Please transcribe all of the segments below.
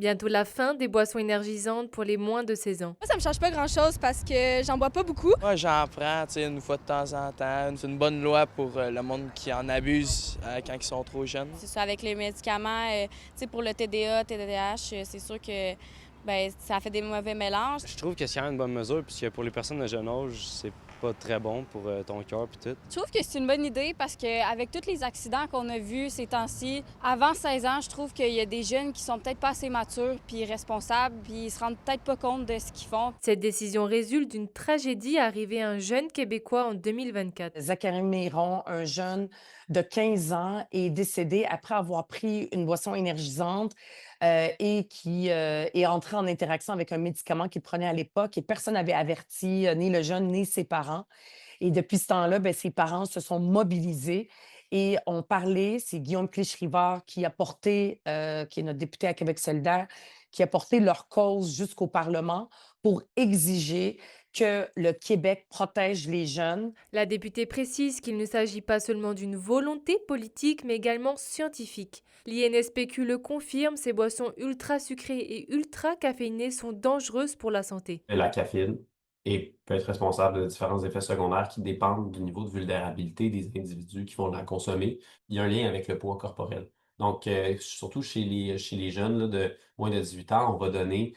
Bientôt la fin des boissons énergisantes pour les moins de 16 ans. Moi, ça me change pas grand-chose parce que j'en bois pas beaucoup. Moi, j'en prends, une fois de temps en temps. C'est une bonne loi pour le monde qui en abuse quand ils sont trop jeunes. C'est ça, avec les médicaments, pour le TDA, TDAH, c'est sûr que ça fait des mauvais mélanges. Je trouve que c'est quand même une bonne mesure, puisque pour les personnes de jeune âge, c'est pas très bon pour ton cœur et tout. Je trouve que c'est une bonne idée parce qu'avec tous les accidents qu'on a vus ces temps-ci, avant 16 ans, je trouve qu'il y a des jeunes qui sont peut-être pas assez matures puis responsables, puis ils se rendent peut-être pas compte de ce qu'ils font. Cette décision résulte d'une tragédie arrivée à un jeune Québécois en 2024. Zachary Miron, un jeune de 15 ans, est décédé après avoir pris une boisson énergisante et qui est entré en interaction avec un médicament qu'il prenait à l'époque et personne n'avait averti ni le jeune ni ses parents. Et depuis ce temps-là, ses parents se sont mobilisés et ont parlé. C'est Guillaume Clich-Rivard qui a porté, qui est notre député à Québec solidaire, qui a porté leur cause jusqu'au Parlement pour exiger que le Québec protège les jeunes. La députée précise qu'il ne s'agit pas seulement d'une volonté politique, mais également scientifique. L'INSPQ le confirme, ces boissons ultra sucrées et ultra caféinées sont dangereuses pour la santé. La caféine peut être responsable de différents effets secondaires qui dépendent du niveau de vulnérabilité des individus qui vont la consommer. Il y a un lien avec le poids corporel. Donc, surtout chez les jeunes là, de moins de 18 ans, on va donner,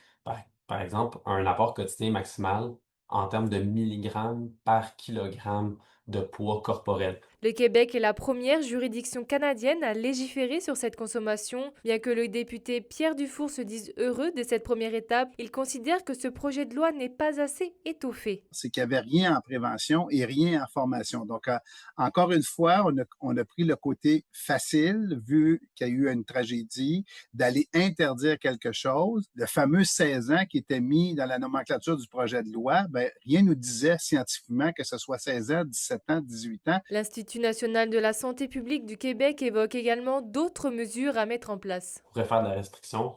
par exemple, un apport quotidien maximal en termes de milligrammes par kilogramme de poids corporel. Le Québec est la première juridiction canadienne à légiférer sur cette consommation. Bien que le député Pierre Dufour se dise heureux de cette première étape, il considère que ce projet de loi n'est pas assez étoffé. C'est qu'il n'y avait rien en prévention et rien en formation. Donc, encore une fois, on a pris le côté facile, vu qu'il y a eu une tragédie, d'aller interdire quelque chose. Le fameux 16 ans qui était mis dans la nomenclature du projet de loi, rien ne nous disait scientifiquement que ce soit 16 ans, 17 ans, 18 ans. L'Institut national de la santé publique du Québec évoque également d'autres mesures à mettre en place. On pourrait faire de la restriction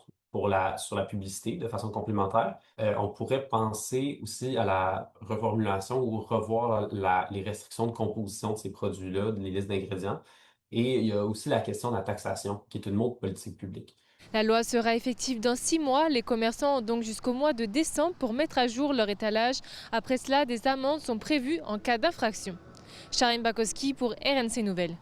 sur la publicité de façon complémentaire. On pourrait penser aussi à la reformulation ou revoir les restrictions de composition de ces produits-là, les listes d'ingrédients. Et il y a aussi la question de la taxation, qui est une autre politique publique. La loi sera effective dans 6 mois. Les commerçants ont donc jusqu'au mois de décembre pour mettre à jour leur étalage. Après cela, des amendes sont prévues en cas d'infraction. Charine Bakowski pour RNC Nouvelles.